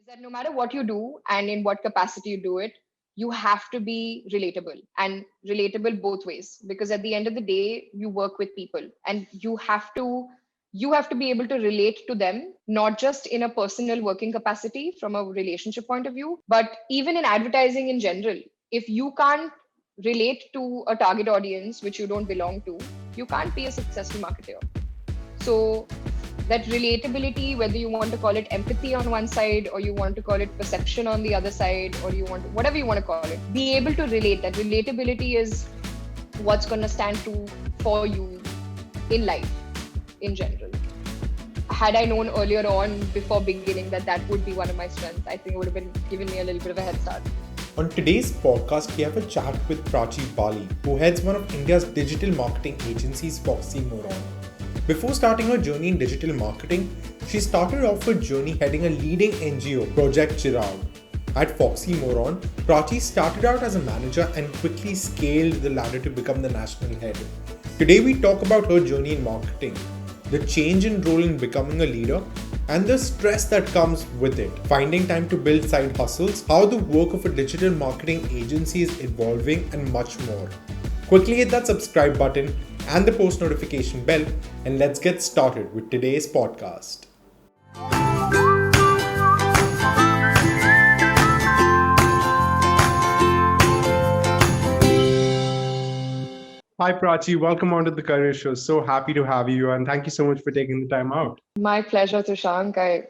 is that no matter what you do and in what capacity you do it, you have to be relatable and relatable both ways, because at the end of the day you work with people and you have to be able to relate to them, not just in a personal working capacity from a relationship point of view, but even in advertising in general. If you can't relate to a target audience which you don't belong to, you can't be a successful marketer. So that relatability, whether you want to call it empathy on one side or you want to call it perception on the other side, or you want to, whatever you want to call it, be able to relate. That relatability is what's going to stand to for you in life in general. Had I known earlier on before beginning that that would be one of my strengths, I think it would have been given me a little bit of a head start. On today's podcast, we have a chat with Prachi Bali, who heads one of India's digital marketing agencies, Foxy Moron. Before starting her journey in digital marketing, she started off her journey heading a leading NGO, Project Chirag. At Foxy Moron, Prachi started out as a manager and quickly scaled the ladder to become the national head. Today we talk about her journey in marketing, the change in role in becoming a leader, and the stress that comes with it, finding time to build side hustles, how the work of a digital marketing agency is evolving, and much more. Quickly hit that subscribe button and the post notification bell, and let's get started with today's podcast. Hi Prachi, welcome onto the Career Show. So happy to have you, and thank you so much for taking the time out. My pleasure, Tushank.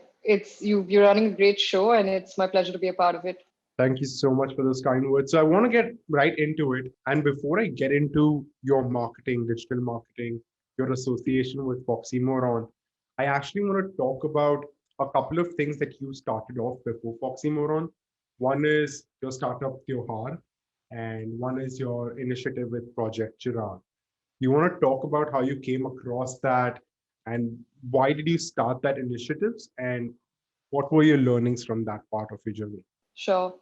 You're running a great show, and it's my pleasure to be a part of it. Thank you so much for those kind words. So I want to get right into it. And before I get into your marketing, digital marketing, your association with Foxy Moron, I actually want to talk about a couple of things that you started off before Foxy Moron. One is your startup Tyohar, and one is your initiative with Project Chirag. You want to talk about how you came across that and why did you start that initiatives and what were your learnings from that part of your journey? Sure.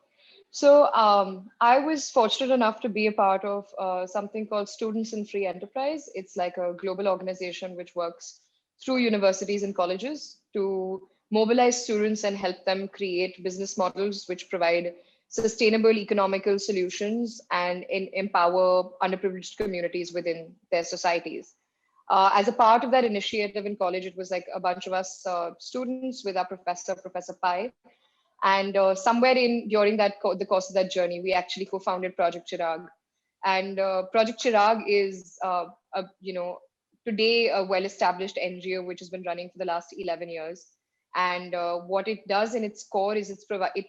So I was fortunate enough to be a part of something called Students in Free Enterprise. It's like a global organization which works through universities and colleges to mobilize students and help them create business models which provide sustainable economical solutions and empower underprivileged communities within their societies. As a part of that initiative in college, it was like a bunch of us students with our professor, Professor Pai, and somewhere in during the course of that journey, we actually co-founded Project Chirag. And Project Chirag is, today a well-established NGO which has been running for the last 11 years. And what it does in its core is it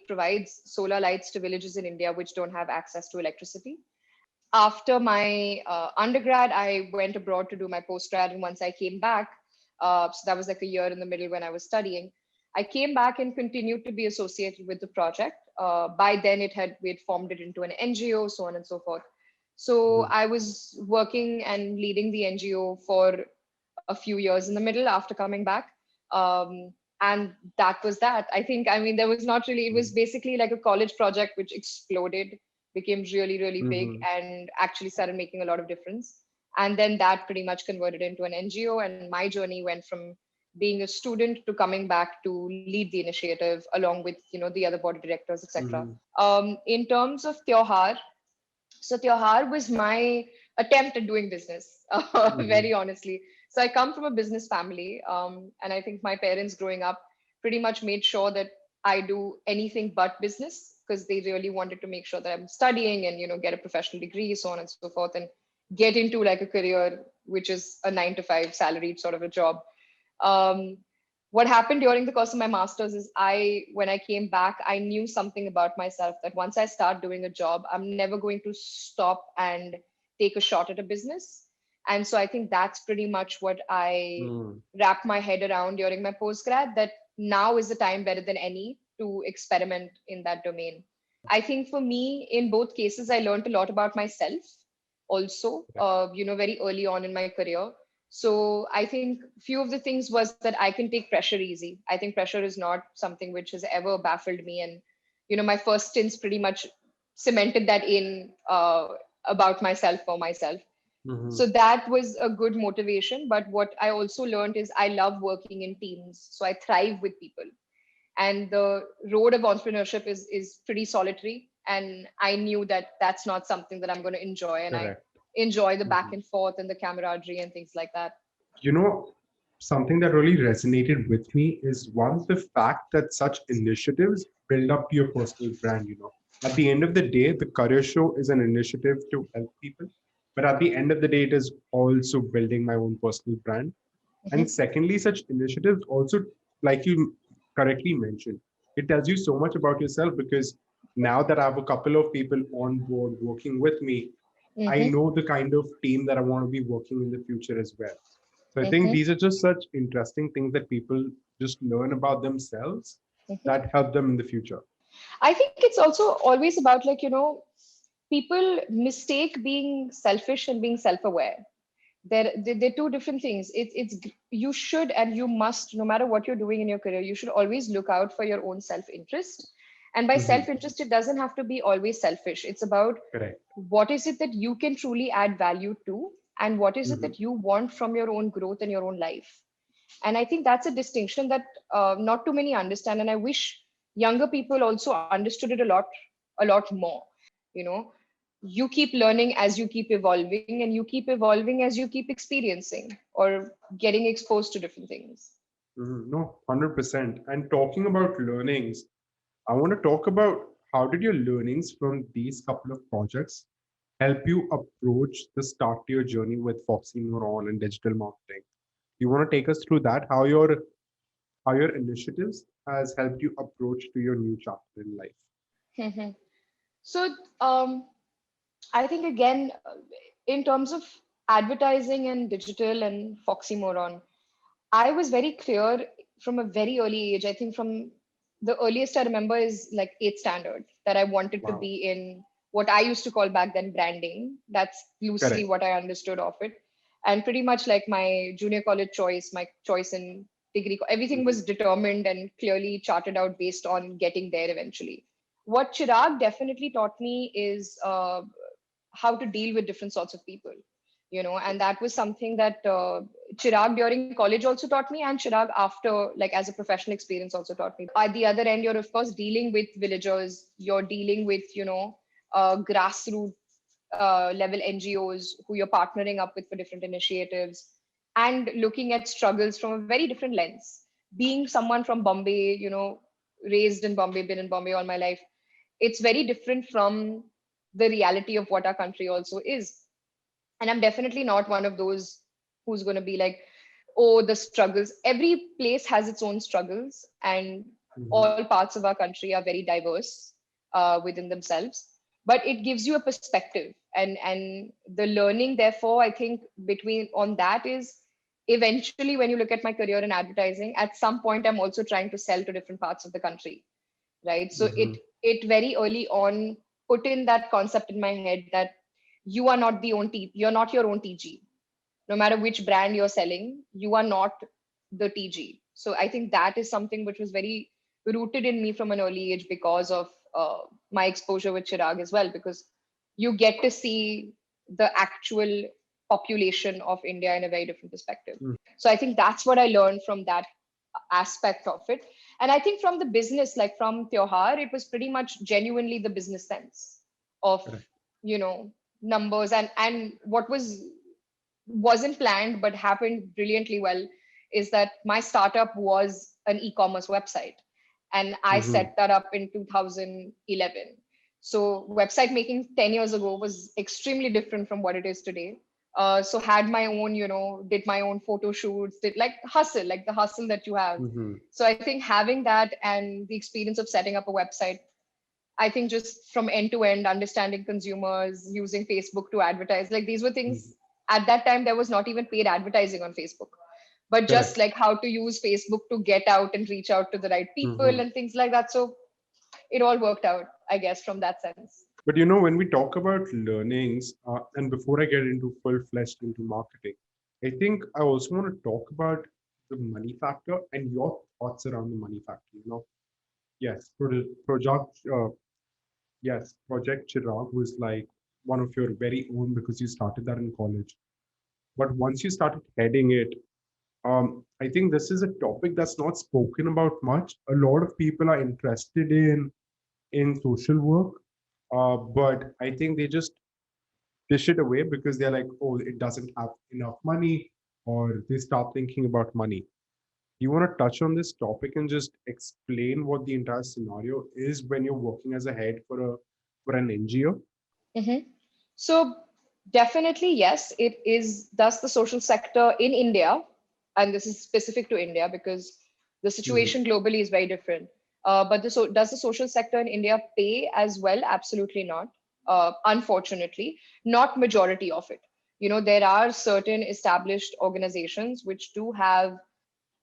provides solar lights to villages in India which don't have access to electricity. After my undergrad, I went abroad to do my postgrad, and once I came back, so that was like a year in the middle when I was studying. I came back and continued to be associated with the project. By then, we had formed it into an NGO, so on and so forth. So I was working and leading the NGO for a few years in the middle after coming back. And that was that. I mean, there was not really, it was basically like a college project which exploded, became really, really big, and actually started making a lot of difference. And then that pretty much converted into an NGO. And my journey went from being a student to coming back to lead the initiative along with the other board directors, etc. In terms of Tyohar, so Tyohar was my attempt at doing business, very honestly. So I come from a business family, and I think my parents growing up pretty much made sure that I do anything but business, because they really wanted to make sure that I'm studying and get a professional degree, so on and so forth, and get into like a career which is a 9 to 5 salaried sort of a job. um, what happened during the course of my masters is when I came back, I knew something about myself that once I start doing a job, I'm never going to stop and take a shot at a business. And so I think that's pretty much what I wrapped my head around during my postgrad, that now is the time better than any to experiment in that domain. I think for me, in both cases, I learned a lot about myself also, very early on in my career. So I think few of the things was that I can take pressure easy. I think pressure is not something which has ever baffled me. And, my first stints pretty much cemented that in about myself for myself. So that was a good motivation. But what I also learned is I love working in teams. So I thrive with people. and the road of entrepreneurship is pretty solitary. And I knew that that's not something that I'm going to enjoy, and I Correct. enjoy the back Mhm. and forth and the camaraderie and things like that. You know, something that really resonated with me is one, the fact that such initiatives build up your personal brand. At the end of the day, the Career Show is an initiative to help people, but at the end of the day, it is also building my own personal brand. And Mhm. secondly, such initiatives also, like you correctly mentioned, it tells you so much about yourself, because now that I have a couple of people on board working with me, I Mhm. know the kind of team that I want to be working in the future as well. So I think Mhm. these are just such interesting things that people just learn about themselves Mhm. that help them in the future. I think it's also always about, like, people mistake being selfish and being self-aware. They're two different things. You should and you must, no matter what you're doing in your career, you should always look out for your own self-interest. And by Hmm. self-interest, it doesn't have to be always selfish. It's about Correct. what is it that you can truly add value to, and what is it Hmm. that you want from your own growth and your own life. And I think that's a distinction that not too many understand, and I wish younger people also understood it a lot more. you know you keep learning as you keep evolving, and you keep evolving as you keep experiencing or getting exposed to different things. No, 100%. And talking about learnings, I want to talk about how did your learnings from these couple of projects help you approach the start to your journey with Foxy Moron and digital marketing? You want to take us through that, how your initiatives has helped you approach to your new chapter in life? Mhm. So I think, again, in terms of advertising and digital and Foxymoron, I was very clear from a very early age. I think from the earliest I remember is like eighth standard, that I wanted to Wow. be in what I used to call back then branding. That's loosely Correct. what I understood of it. And pretty much like my junior college choice, my choice in degree, everything Hmm. was determined and clearly charted out based on getting there eventually. What Chirag definitely taught me is how to deal with different sorts of people. And that was something that Chirag during college also taught me, and Chirag after, like as a professional experience, also taught me. At the other end, you're of course dealing with villagers, you're dealing with grassroots level NGOs who you're partnering up with for different initiatives, and looking at struggles from a very different lens. Being someone from Bombay, raised in Bombay, been in Bombay all my life, it's very different from the reality of what our country also is. And I'm definitely not one of those who's going to be like, oh, the struggles. Every place has its own struggles, and Hmm. all parts of our country are very diverse within themselves. But it gives you a perspective, and the learning, therefore, I think between on that is, eventually when you look at my career in advertising, at some point I'm also trying to sell to different parts of the country, right? So it Hmm. it very early on put in that concept in my head that you are not you're not your own TG. No matter which brand you're selling, you are not the TG. So I think that is something which was very rooted in me from an early age because of my exposure with Chirag as well, because you get to see the actual population of India in a very different perspective. So I think that's what I learned from that aspect of it. And I think from the business, like from Tyohar, it was pretty much genuinely the business sense of, Correct. numbers, and what wasn't planned but happened brilliantly well is that my startup was an e-commerce website, and I Hmm. set that up in 2011. So website making 10 years ago was extremely different from what it is today. So had my own, did my own photo shoots, did like hustle, like the hustle that you have. Hmm. So I think having that and the experience of setting up a website, I think just from end to end, understanding consumers, using Facebook to advertise, like these were Hmm. things at that time. There was not even paid advertising on Facebook, but just Correct. like how to use Facebook to get out and reach out to the right people Hmm. and things like that. So it all worked out, I guess, from that sense. But when we talk about learnings, and before I get into full-fledged into marketing, I think I also want to talk about the money factor and your thoughts around the money factor. Yes, Project Chirag was like one of your very own because you started that in college. But once you started heading it, I think this is a topic that's not spoken about much. A lot of people are interested in social work, but I think they just dish it away because they're like, oh, it doesn't have enough money, or they start thinking about money. You want to touch on this topic and just explain what the entire scenario is when you're working as a head for an NGO? Mhm. So definitely, yes, it is. Thus, the social sector in India, and this is specific to India because the Mhm. situation globally is very different. But does the social sector in India pay as well? Absolutely not. Unfortunately, not majority of it. There are certain established organizations which do have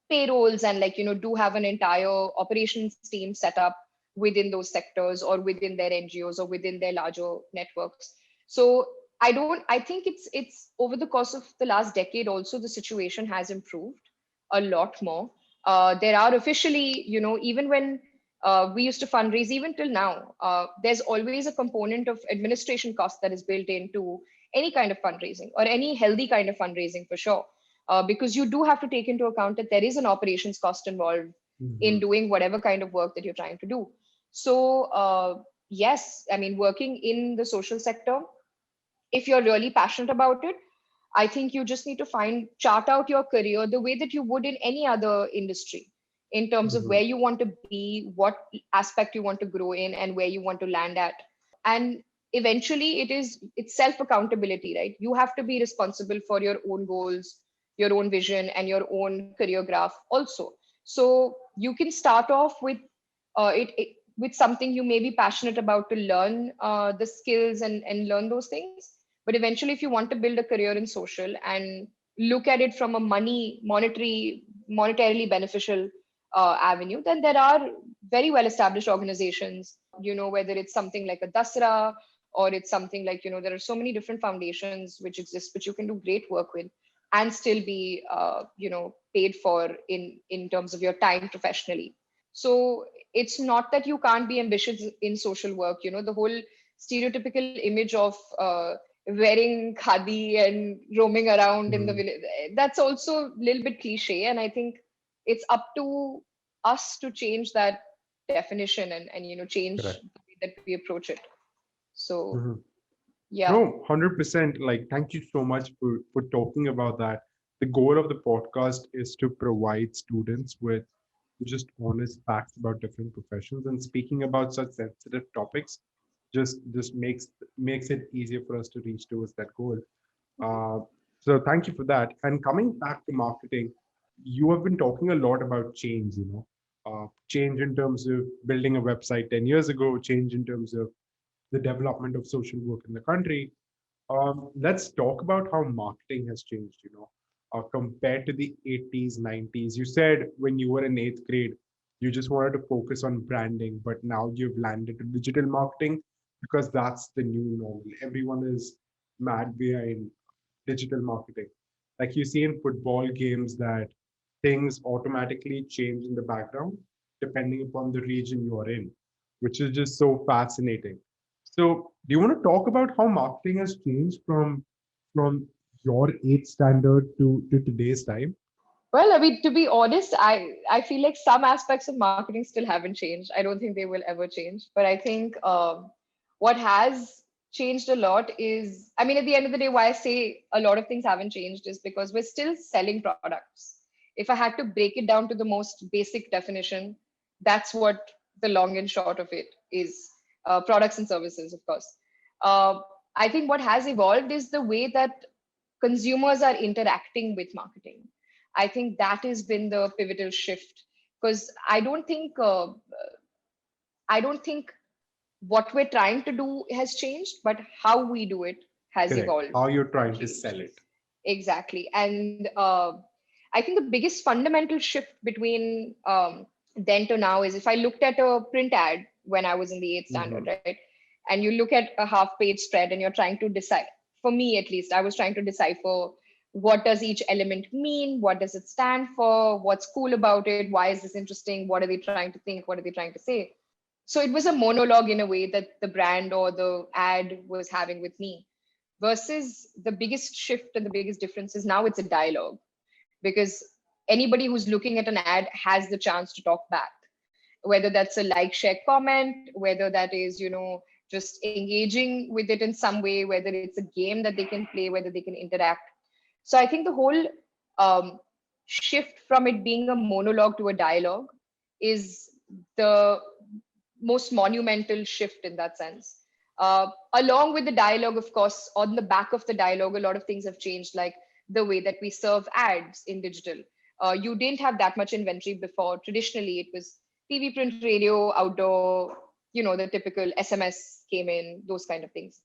payrolls and do have an entire operations team set up within those sectors or within their NGOs or within their larger networks. So I think it's over the course of the last decade also the situation has improved a lot more. There are officially, even when we used to fundraise, even till now, there's always a component of administration cost that is built into any kind of fundraising or any healthy kind of fundraising for sure, because you do have to take into account that there is an operations cost involved in Mhm. doing whatever kind of work that you're trying to do. So, yes, I mean, working in the social sector, if you're really passionate about it, I think you just need to chart out your career the way that you would in any other industry in terms of where Mhm. you want to be, what aspect you want to grow in, and where you want to land at. And eventually it's self accountability, right? You have to be responsible for your own goals, your own vision, and your own career graph also. So you can start off with with something you may be passionate about to learn the skills and learn those things. But eventually, if you want to build a career in social and look at it from a monetarily beneficial avenue, then there are very well established organizations, whether it's something like a Dasra, or it's something like, there are so many different foundations which exist, which you can do great work with and still be, paid for in terms of your time professionally. So it's not that you can't be ambitious in social work. The whole stereotypical image of wearing khadi and roaming around in the Mhm. village, that's also a little bit cliche. And I think it's up to us to change that definition and change Correct. the way that we approach it. So Mhm. yeah. No, 100%. Like, thank you so much for talking about that. The goal of the podcast is to provide students with just honest facts about different professions, and speaking about such sensitive topics just makes it easier for us to reach towards that goal. Uh, so thank you for that. And coming back to marketing, you have been talking a lot about change. Change in terms of building a website 10 years ago, change in terms of the development of social work in the country. Let's talk about how marketing has changed, compared to the 80s, 90s. You said when you were in eighth grade, you just wanted to focus on branding, but now you've landed to digital marketing because that's the new normal. Everyone is mad behind digital marketing. Like you see in football games that things automatically change in the background depending upon the region you're in, which is just so fascinating. So, do you want to talk about how marketing has changed from your eighth standard to today's time? Well, I mean, to be honest, I feel like some aspects of marketing still haven't changed. I don't think they will ever change. But I think what has changed a lot is, I mean, at the end of the day, why I say a lot of things haven't changed is because we're still selling products. If I had to break it down to the most basic definition, that's what the long and short of it is. Products and services, of course. Uh, I think what has evolved is the way that consumers are interacting with marketing. I think that has been the pivotal shift, because I don't think what we're trying to do has changed, but how we do it has Correct. evolved How you're and trying to changed. sell it. Exactly. And I think the biggest fundamental shift between then to now is if I looked at a print ad when I was in the eighth standard, Hmm. right? And you look at a half page spread and you're trying to decide, for me at least, I was trying to decipher what does each element mean? What does it stand for? What's cool about it? Why is this interesting? What are they trying to think? What are they trying to say? So it was a monologue in a way that the brand or the ad was having with me, versus the biggest shift and the biggest difference is now it's a dialogue. Because anybody who's looking at an ad has the chance to talk back, whether that's a like, share, comment, whether that is, just engaging with it in some way, whether it's a game that they can play, whether they can interact. So I think the whole um, shift from it being a monologue to a dialogue is the most monumental shift in that sense. Along with the dialogue, of course, on the back of the dialogue, a lot of things have changed, like the way that we serve ads in digital. You didn't have that much inventory before. Traditionally, it was TV, print, radio, outdoor, the typical SMS came in, those kind of things.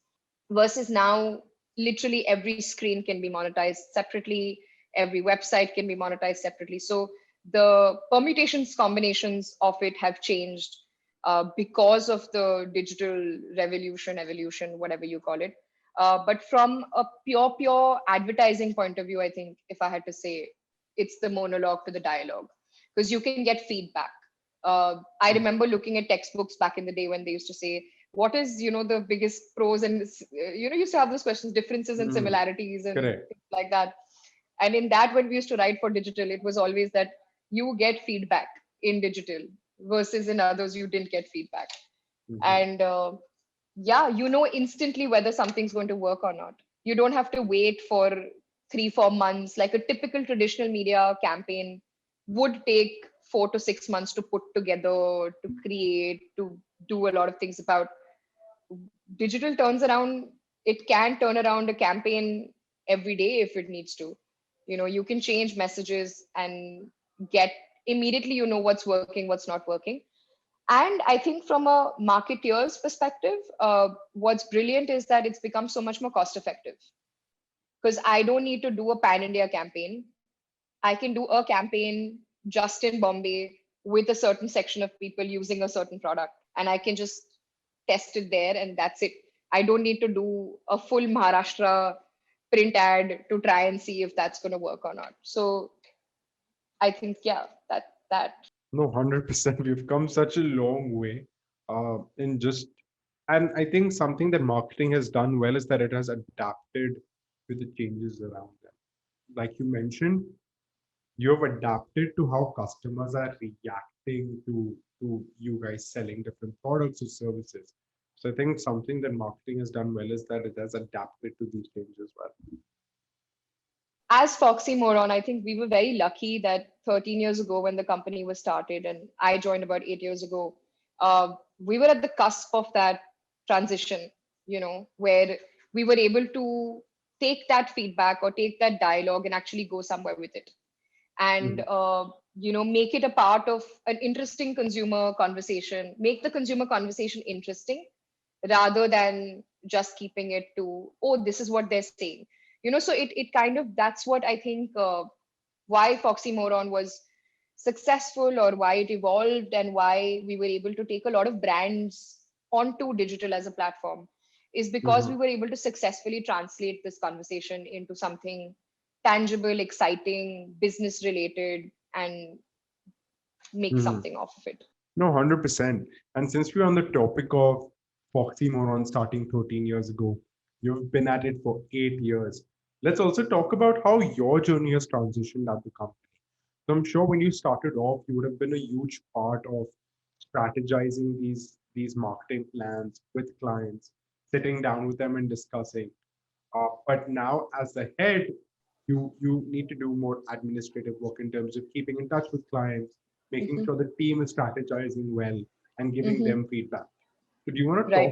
Versus now, literally every screen can be monetized separately, every website can be monetized separately. So the permutations, combinations of it have changed because of the digital revolution, evolution, whatever you call it. But from a pure advertising point of view, I think if I had to say, it's the monologue to the dialogue, because you can get feedback. I remember looking at textbooks back in the day when they used to say, what is, the biggest pros and, used to have those questions, differences and Mm, similarities and correct. things like that. And in that, when we used to write for digital, it was always that you get feedback in digital versus in others, you didn't get feedback. Mhm. And yeah, instantly whether something's going to work or not. You don't have to wait for 3-4 months like a typical traditional media campaign would take 4 to 6 months to put together, to create, to do a lot of things. About digital turns around, it can turn around a campaign every day if it needs to. You can change messages and get immediately, what's working, what's not working. And I think from a marketeer's perspective, what's brilliant is that it's become so much more cost effective, because I don't need to do a pan India campaign. I can do a campaign just in Bombay with a certain section of people using a certain product, and I can just test it there, and that's it. I don't need to do a full Maharashtra print ad to try and see if that's going to work or not. So I think, yeah, that. No, 100%. We've come such a long way in just, and I think something that marketing has done well is that it has adapted with the changes around them. Like you mentioned, you have adapted to how customers are reacting to you guys selling different products or services. So I think something that marketing has done well is that it has adapted to these changes as well. As Foxy Moron, I think we were very lucky that 13 years ago, when the company was started and I joined about 8 years ago, we were at the cusp of that transition, where we were able to take that feedback or take that dialogue and actually go somewhere with it. And, Mhm. make it a part of an interesting consumer conversation, make the consumer conversation interesting rather than just keeping it to, oh, this is what they're saying. So it kind of, that's what I think, why Foxy Moron was successful, or why it evolved, and why we were able to take a lot of brands onto digital as a platform, is because we Mhm. were able to successfully translate this conversation into something tangible, exciting, business related, and make Mhm. something off of it. No, 100%. And since we're on the topic of Foxy Moron starting 13 years ago, you've been at it for 8 years. Let's also talk about how your journey has transitioned at the company. So I'm sure when you started off, you would have been a huge part of strategizing these marketing plans with clients, sitting down with them and discussing. But now, as the head, you need to do more administrative work in terms of keeping in touch with clients, making Hmm. sure the team is strategizing well, and giving Hmm. them feedback. So, do you want to Right.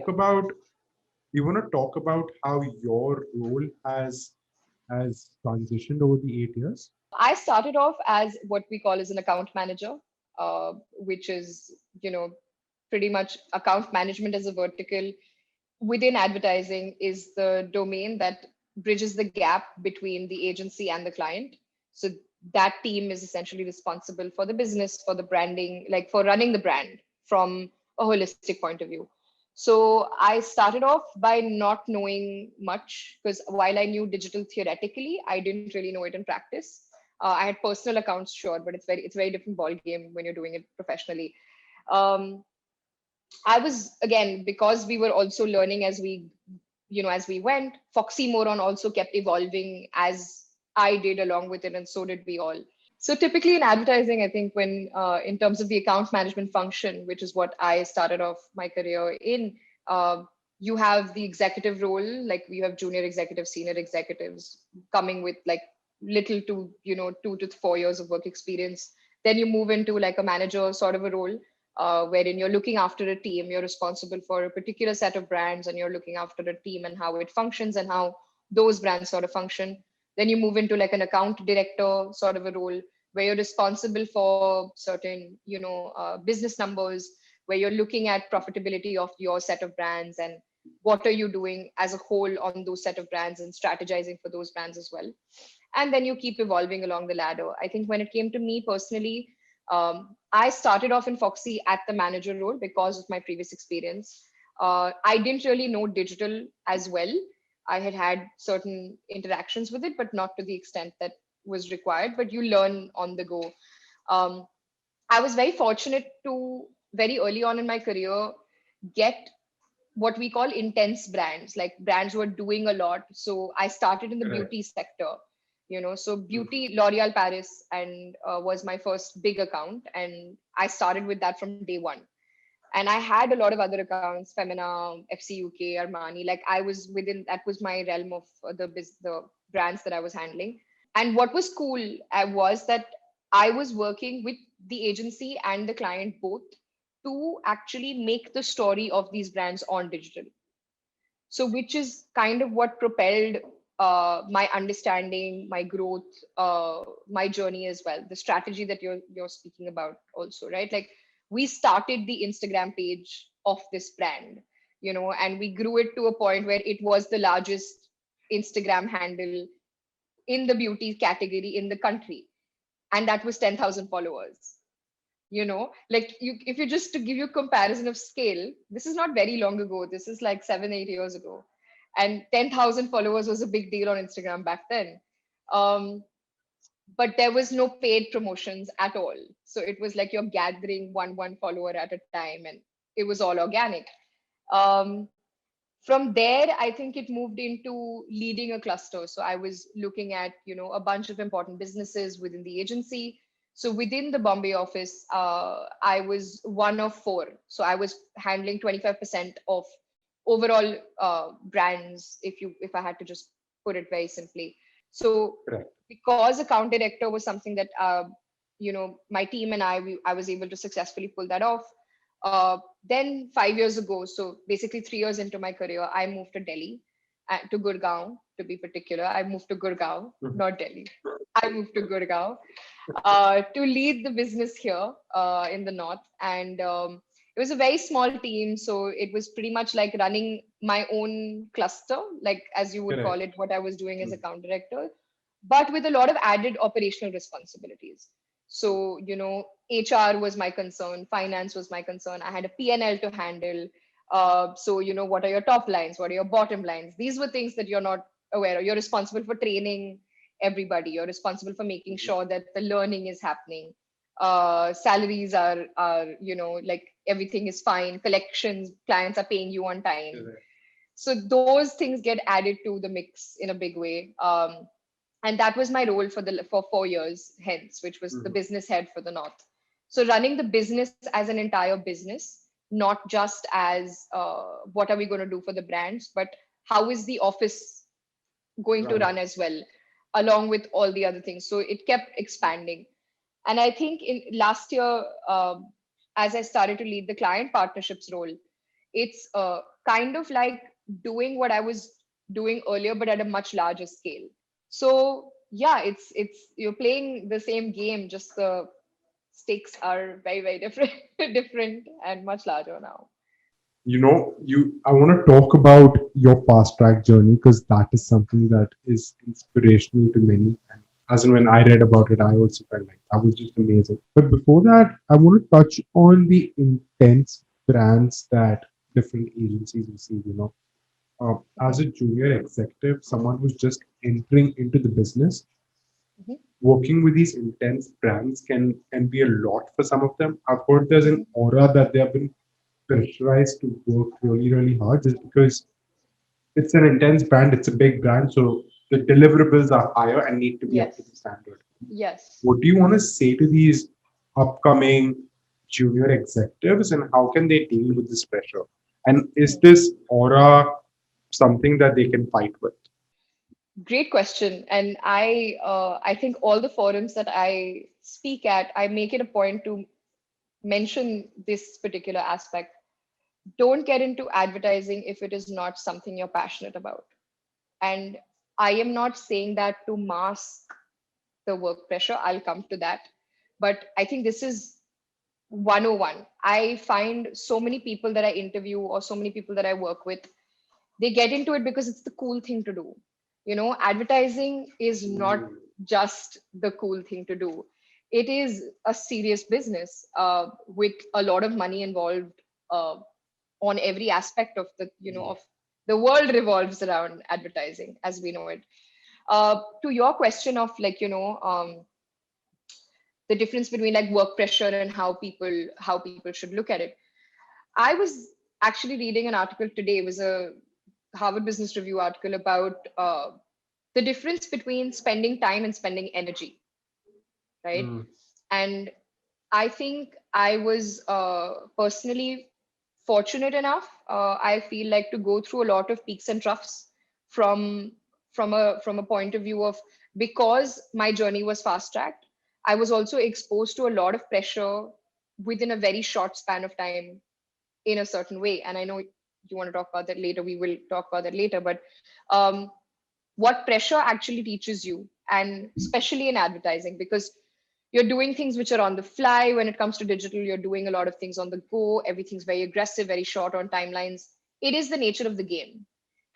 talk about how your role has transitioned over the 8 years? I started off as what we call as an account manager, which is, pretty much account management as a vertical within advertising is the domain that bridges the gap between the agency and the client. So that team is essentially responsible for the business, for the branding, like for running the brand from a holistic point of view. So I started off by not knowing much, because while I knew digital theoretically, I didn't really know it in practice. I had personal accounts, sure, but it's very different ball game when you're doing it professionally. Um, I was, again, because we were also learning as we went. Foxy Moron also kept evolving as I did along with it, and so did we all. So typically in advertising, I think when in terms of the account management function, which is what I started off my career in, uh, you have the executive role, like you have junior executives, senior executives coming with like little to 2 to 4 years of work experience. Then you move into like a manager sort of a role, wherein you're looking after a team, you're responsible for a particular set of brands, and you're looking after a team and how it functions and how those brands sort of function. Then you move into like an account director sort of a role where you're responsible for certain business numbers, where you're looking at profitability of your set of brands and what are you doing as a whole on those set of brands and strategizing for those brands as well. And then you keep evolving along the ladder. I think when it came to me personally, I started off in Foxy at the manager role because of my previous experience. I didn't really know digital as well. I had had certain interactions with it, but not to the extent that was required. But you learn on the go. Um, I was very fortunate to very early on in my career get what we call intense brands, like brands who are doing a lot. So I started in the Correct. beauty sector, so Mhm. beauty, L'Oreal Paris, and was my first big account. And I started with that from day one. And I had a lot of other accounts, Femina, FCUK, Armani. Like I was within, that was my realm of the brands that I was handling. And what was cool was that I was working with the agency and the client both to actually make the story of these brands on digital. So which is kind of what propelled my understanding, my growth, my journey as well, the strategy that you're speaking about also, right? Like we started the Instagram page of this brand, and we grew it to a point where it was the largest Instagram handle in the beauty category in the country, and that was 10,000 followers. Like if you just to give you a comparison of scale, this is not very long ago, this is like 7 8 years ago, and 10,000 followers was a big deal on Instagram back then. um, but there was no paid promotions at all, so it was like you're gathering one follower at a time, and it was all organic. um, from there, I think it moved into leading a cluster. So I was looking at a bunch of important businesses within the agency. So within the Bombay office, I was one of four, so I was handling 25% of overall brands, if I had to just put it very simply. So Correct. because account director was something that my team and I was able to successfully pull that off. Then 5 years ago, so basically 3 years into my career, I moved to Delhi, to Gurgaon to be particular. I moved to Gurgaon, Mhm. not Delhi. I moved to Gurgaon to lead the business here in the north. And it was a very small team. So it was pretty much like running my own cluster, like as you would call Correct. it, what I was doing as Mhm. account director, but with a lot of added operational responsibilities. So, HR was my concern, finance was my concern. I had a P&L to handle. So, what are your top lines? What are your bottom lines? These were things that you're not aware of. You're responsible for training everybody. You're responsible for making Mhm. sure that the learning is happening. Salaries are like everything is fine. Collections, clients are paying you on time. Correct. So those things get added to the mix in a big way. And that was my role for 4 years hence, which was the Mhm. business head for the north. So running the business as an entire business, not just as what are we going to do for the brands, but how is the office going to Right. run as well, along with all the other things. So it kept expanding. And I think in last year, as I started to lead the client partnerships role, it's kind of like doing what I was doing earlier, but at a much larger scale. So yeah, it's you're playing the same game, just the stakes are very, very different, different and much larger now. I want to talk about your fast track journey because that is something that is inspirational to many. And as and when I read about it, I also felt like that was just amazing. But before that, I want to touch on the intense brands that different agencies receive. As a junior executive, someone who's just entering into the business, Mhm, working with these intense brands can be a lot for some of them. I've heard there's an mhm. aura that they have been pressurized to work really, really hard just because it's an intense brand, it's a big brand, so the deliverables are higher and need to be up to Yes. the standard. Yes. What do you want to say to these upcoming junior executives, and how can they deal with this pressure? And is this aura something that they can fight with? Great question. And I think all the forums that I speak at, I make it a point to mention this particular aspect. Don't get into advertising if it is not something you're passionate about. And I am not saying that to mask the work pressure. I'll come to that. But I think this is 101. I find so many people that I interview or so many people that I work with, they get into it because it's the cool thing to do. Advertising is not just the cool thing to do. It is a serious business with a lot of money involved uh, on every aspect of the world revolves around advertising as we know it. To your question of the difference between like work pressure and how people should look at it. I was actually reading an article today. It was a Harvard Business Review article about the difference between spending time and spending energy, right? Mm, And I think I was personally fortunate enough. I feel like to go through a lot of peaks and troughs from from a point of view of, because my journey was fast tracked. I was also exposed to a lot of pressure within a very short span of time in a certain way. And I know you want to talk about that later. We will talk about that later. But um, what pressure actually teaches you, and especially in advertising, because you're doing things which are on the fly. When it comes to digital, you're doing a lot of things on the go. Everything's very aggressive, very short on timelines. It is the nature of the game.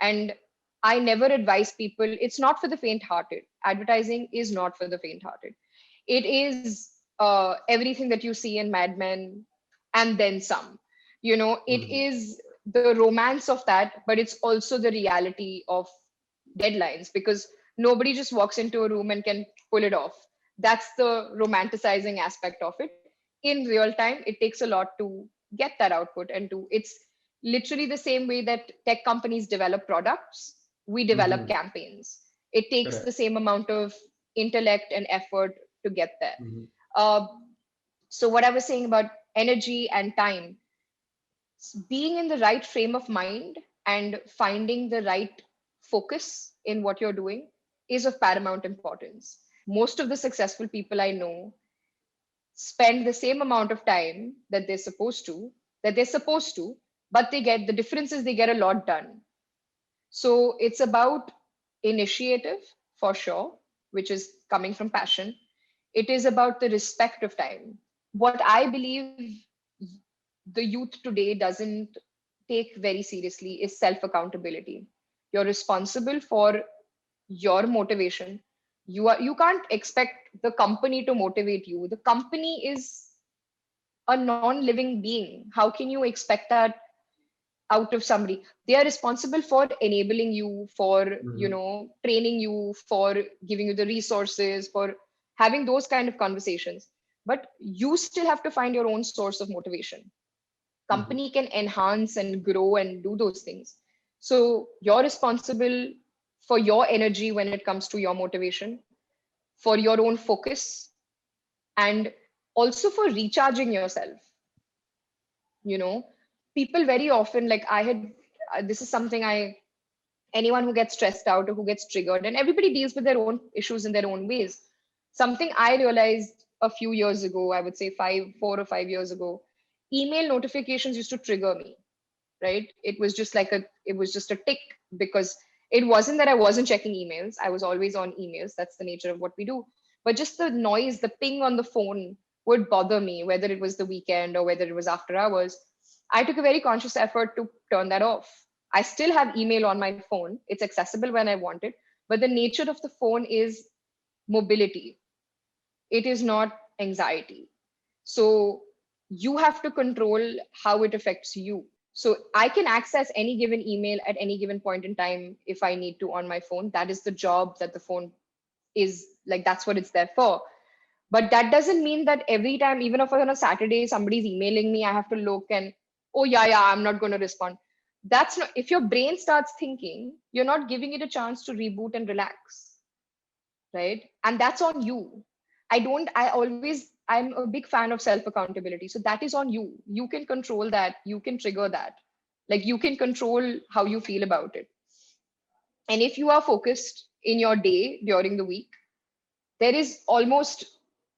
And I never advise people, it's not for the faint hearted. Advertising is not for the faint hearted. It is everything that you see in Mad Men and then some. It mm, is the romance of that, but it's also the reality of deadlines, because nobody just walks into a room and can pull it off. That's the romanticizing aspect of it. In real time, it takes a lot to get that output, and to it's literally the same way that tech companies develop products, we develop mhm. campaigns. It takes the Correct. same amount of intellect and effort to get there. Mhm, uh, so what I was saying about energy and time, being in the right frame of mind and finding the right focus in what you're doing is of paramount importance. Most of the successful people I know spend the same amount of time that they're supposed to, but the difference is they get a lot done. So it's about initiative for sure, which is coming from passion. It is about the respect of time. What I believe the youth today doesn't take very seriously is self accountability. You're responsible for your motivation. You can't expect the company to motivate you. The company is a non living being. How can you expect that out of somebody? They are responsible for enabling you, for mhm, training you, for giving you the resources, for having those kind of conversations. But you still have to find your own source of motivation. mhm, Company can enhance and grow and do those things. So you're responsible for your energy when it comes to your motivation, for your own focus, and also for recharging yourself. you know People very often, like I had this is something I anyone who gets stressed out or who gets triggered, and everybody deals with their own issues in their own ways. Something I realized a few years ago, I would say 4 or 5 years ago, email notifications used to trigger me. Right, it was just a tick, because it wasn't that I wasn't checking emails. I was always on emails. That's the nature of what we do. But just the noise, the ping on the phone would bother me, whether it was the weekend or whether it was after hours. I took a very conscious effort to turn that off. I still have email on my phone. It's accessible when I want it, but the nature of the phone is mobility. It is not anxiety. So you have to control how it affects you. So I can access any given email at any given point in time if I need to on my phone. That is the job that the phone is like, that's what it's there for. But that doesn't mean that every time, even if on a Saturday somebody's emailing me, I have to look and, oh, yeah, I'm not going to respond. That's not, if your brain starts thinking, you're not giving it a chance to reboot and relax. right? And that's on you. I'm a big fan of self accountability. So that is on you. You can control that. You can trigger that. Like you can control how you feel about it. And if you are focused in your day during the week, there is almost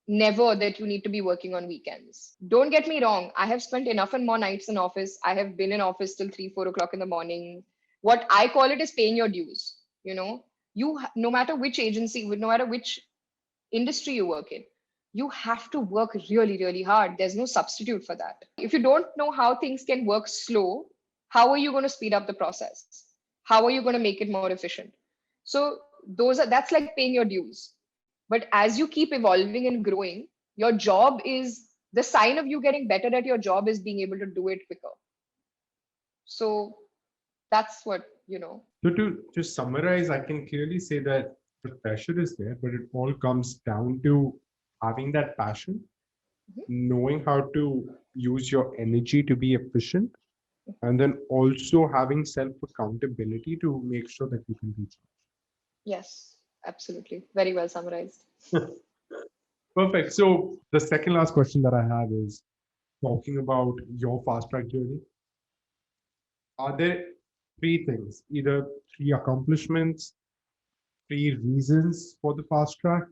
never that you need to be working on weekends. Don't get me wrong. I have spent enough and more nights in office. I have been in office till 3, 4 o'clock in the morning. What I call it is paying your dues. No matter which agency, no matter which industry you work in, you have to work really, really hard. There's no substitute for that. If you don't know how things can work slow, how are you going to speed up the process? How are you going to make it more efficient? So that's like paying your dues. But as you keep evolving and growing, your job is the sign of you getting better at your job is being able to do it quicker. So that's what. So to summarize, I can clearly say that the pressure is there, but it all comes down to having that passion, knowing how to use your energy to be efficient, and then also having self accountability to make sure that you can reach Yes, absolutely. Very well summarized. it. Perfect. So the second last question that I have is talking about your fast track journey. Are there three things, either three accomplishments, three reasons for the fast track,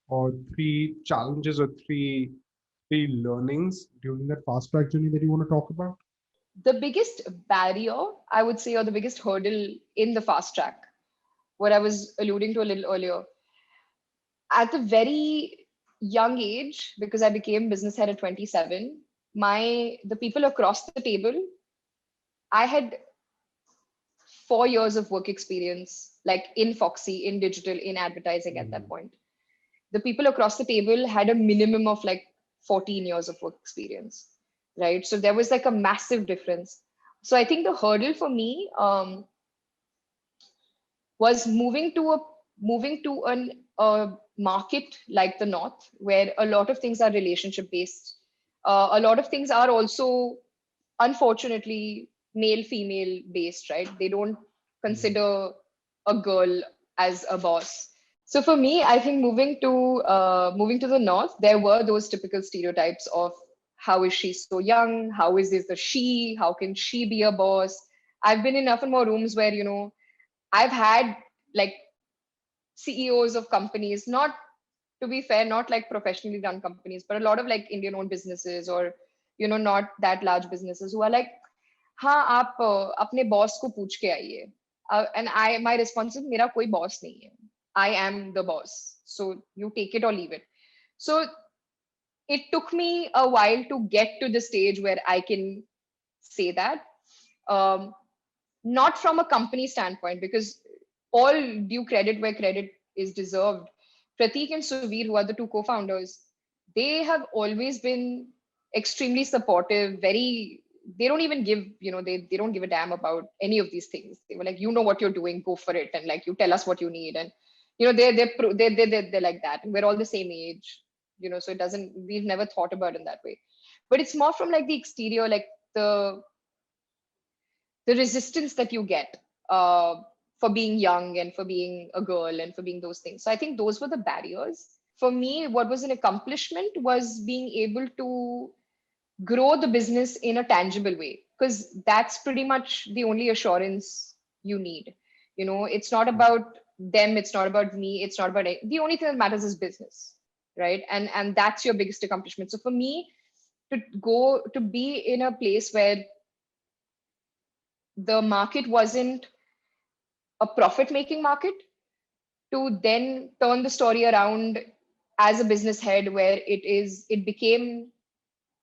or three challenges or three learnings during that fast track journey that you want to talk about? The biggest barrier, I would say, or the biggest hurdle in the fast track, what I was alluding to a little earlier, at a very young age, because I became business head at 27, the people across the table, I had 4 years of work experience, like in Foxy, in digital, in advertising at that point. The people across the table had a minimum of like 14 years of work experience, right? So there was like a massive difference. So I think the hurdle for me was moving to a market like the North, where a lot of things are relationship based. A lot of things are also, unfortunately, male female based, right? They don't consider a girl as a boss. So for me, I think moving to the North, there were those typical stereotypes of how is she so young? How is this the she? How can she be a boss? I've been in enough and more rooms where I've had like CEOs of companies, not, to be fair, not like professionally run companies, but a lot of like Indian owned businesses, or not that large businesses, who are like, हाँ आप अपने boss को पूछ के आइए. And my response is, मेरा कोई boss नहीं है. I am the boss. So you take it or leave it. So it took me a while to get to the stage where I can say that. Um, Not from a company standpoint, because all due credit where credit is deserved. Prateek and Suvir, who are the two co-founders, they have always been extremely supportive, they don't even give, they don't give a damn about any of these things. They were like, you know what you're doing, go for it. And like, you tell us what you need. And, they're like that. And we're all the same age, so we've never thought about it in that way. But it's more from like the exterior, like the resistance that you get for being young and for being a girl and for being those things. So I think those were the barriers. For me, what was an accomplishment was being able to grow the business in a tangible way, because that's pretty much the only assurance you need. It's not about them, it's not about me, it's not about the only thing that matters is business, right? And that's your biggest accomplishment. So for me, to be in a place where the market wasn't a profit making market, to then turn the story around as a business head, where it became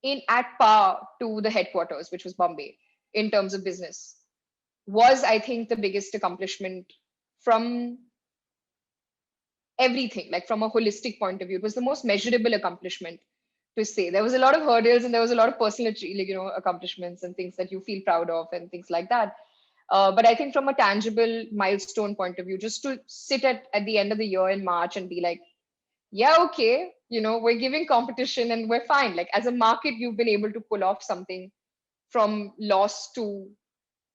in at par to the headquarters, which was Bombay, in terms of business, was, I think, the biggest accomplishment from everything, like from a holistic point of view. It was the most measurable accomplishment to say. There was a lot of hurdles and there was a lot of personal accomplishments and things that you feel proud of and things like that. But I think from a tangible milestone point of view, just to sit at the end of the year in March and be like, yeah, okay, we're giving competition and we're fine. Like, as a market, you've been able to pull off something from loss to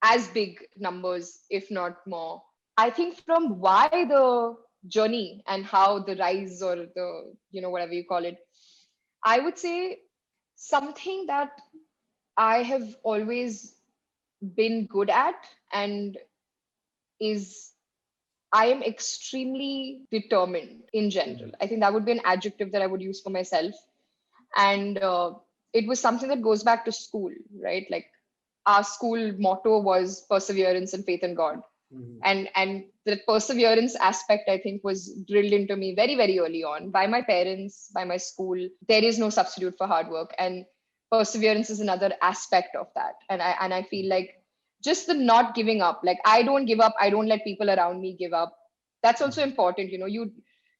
as big numbers, if not more. I think from why the journey and how the rise or the, whatever you call it, I would say something that I have always been good at and is I am extremely determined in general. I think that would be an adjective that I would use for myself. And it was something that goes back to school, right? Like our school motto was perseverance and faith in God. And the perseverance aspect, I think, was drilled into me very, very early on by my parents, by my school. There is no substitute for hard work, and perseverance is another aspect of that. And I feel like just the not giving up, like I don't give up, I don't let people around me give up. That's also important.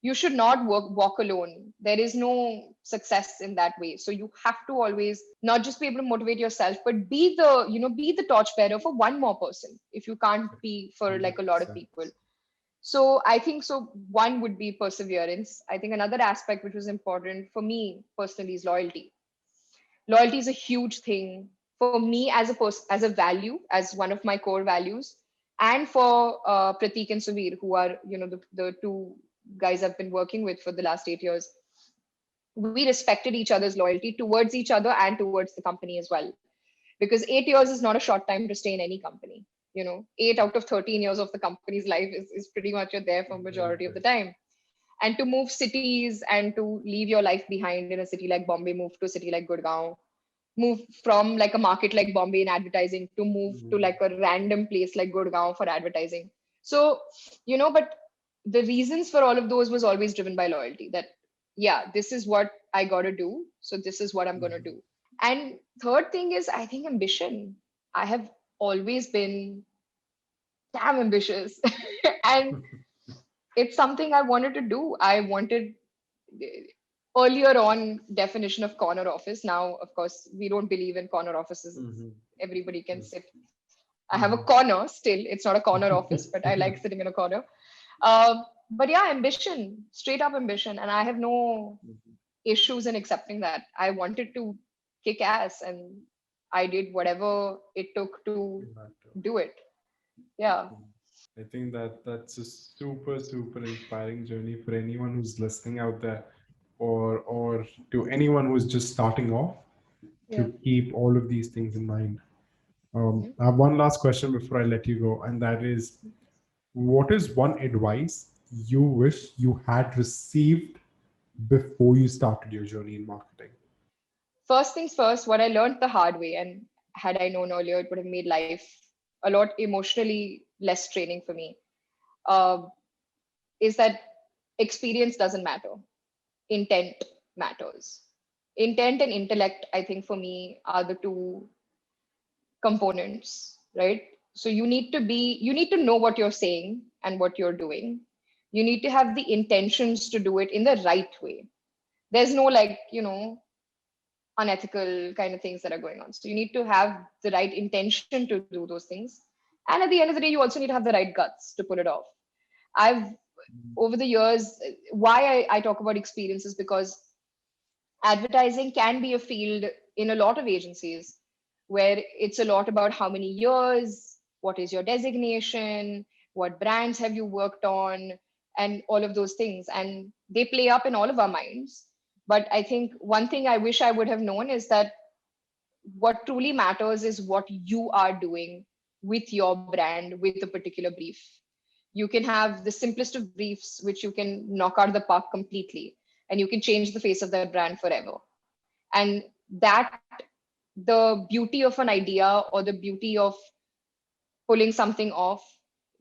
You should not walk alone. There is no success in that way. So you have to always not just be able to motivate yourself, but be the torchbearer for one more person if you can't be for like a lot of 100%. people. So I think so one would be perseverance. I think another aspect which was important for me personally is loyalty. Loyalty is a huge thing for me as a person, as a value, as one of my core values, and for Pratik and Suvir, who are the two guys I've been working with for the last 8 years. We respected each other's loyalty towards each other and towards the company as well, because 8 years is not a short time to stay in any company. 8 out of 13 years of the company's life is pretty much you're there for Very majority of the good. time. And to move cities and to leave your life behind in a city like Bombay, move to a city like Gurgaon, move from like a market like Bombay in advertising to move to like a random place like Gurgaon for advertising. So, but the reasons for all of those was always driven by loyalty, that, yeah, this is what I got to do. So this is what I'm going to do. And third thing is, I think ambition. I have always been damn ambitious. And it's something I wanted to do. I wanted earlier on definition of corner office. Now, of course, we don't believe in corner offices. Everybody can Yes. sit. I have a corner still. It's not a corner office, but I like sitting in a corner. But yeah, ambition, straight up ambition. And I have no issues in accepting that. I wanted to kick ass and I did whatever it took to do it. Yeah. I think that that's a super, super inspiring journey for anyone who's listening out there, or to anyone who's just starting off, Yeah. to keep all of these things in mind. Mhm. I have one last question before I let you go, and that is, what is one advice you wish you had received before you started your journey in marketing? First things first, what I learned the hard way, and had I known earlier, it would have made life a lot emotionally less training for me, uh, is that experience doesn't matter. Intent matters. Intent and intellect, I think, for me, are the two components, right? So you need to know what you're saying and what you're doing. You need to have the intentions to do it in the right way. There's no like, unethical kind of things that are going on. So you need to have the right intention to do those things. And at the end of the day, you also need to have the right guts to pull it off. I've over the years, why I talk about experiences, because advertising can be a field in a lot of agencies where it's a lot about how many years, what is your designation, what brands have you worked on, and all of those things. And they play up in all of our minds. But I think one thing I wish I would have known is that what truly matters is what you are doing with your brand, with a particular brief. You can have the simplest of briefs, which you can knock out of the park completely, and you can change the face of that brand forever. And that, the beauty of an idea or the beauty of pulling something off,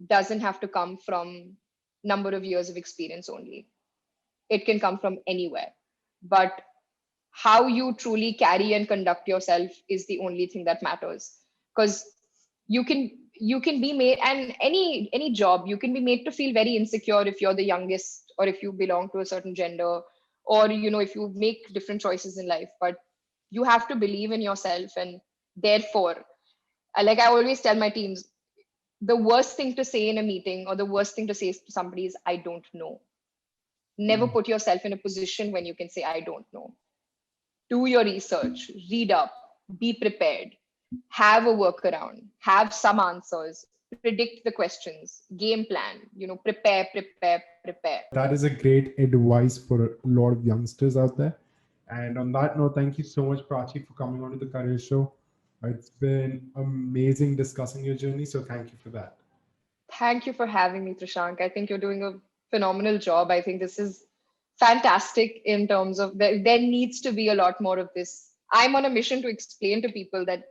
doesn't have to come from number of years of experience only. It can come from anywhere. But how you truly carry and conduct yourself is the only thing that matters. Because you can be made, and any job, you can be made to feel very insecure if you're the youngest, or if you belong to a certain gender, or if you make different choices in life. But you have to believe in yourself. And therefore, like I always tell my teams, the worst thing to say in a meeting, or the worst thing to say to somebody, is I don't know. Never put yourself in a position when you can say I don't know. Do your research, read up, be prepared, have a workaround, have some answers. predict the questions, game plan, prepare, prepare, prepare. That is a great advice for a lot of youngsters out there. And on that note, thank you so much, Prachi, for coming on to the Career Show. It's been amazing discussing your journey. So thank you for that. Thank you for having me, Trishank. I think you're doing a phenomenal job. I think this is fantastic in terms of there needs to be a lot more of this. I'm on a mission to explain to people that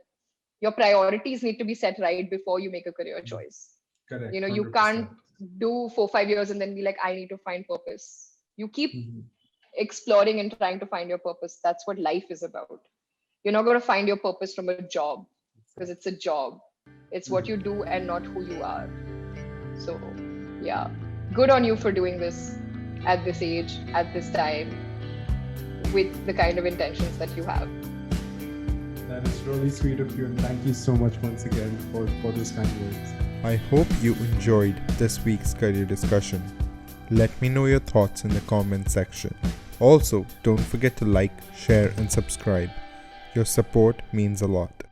your priorities need to be set right before you make a career choice. Correct. You 100%. can't do 4-5 years and then be like, I need to find purpose. You keep exploring and trying to find your purpose. That's what life is about. You're not going to find your purpose from a job because it's a job. It's what you do and not who you are. So, yeah, good on you for doing this at this age, at this time, with the kind of intentions that you have. That is really sweet of you, and thank you so much once again for this kind words. I hope you enjoyed this week's career discussion. Let me know your thoughts in the comment section. Also, don't forget to like, share, and subscribe. Your support means a lot.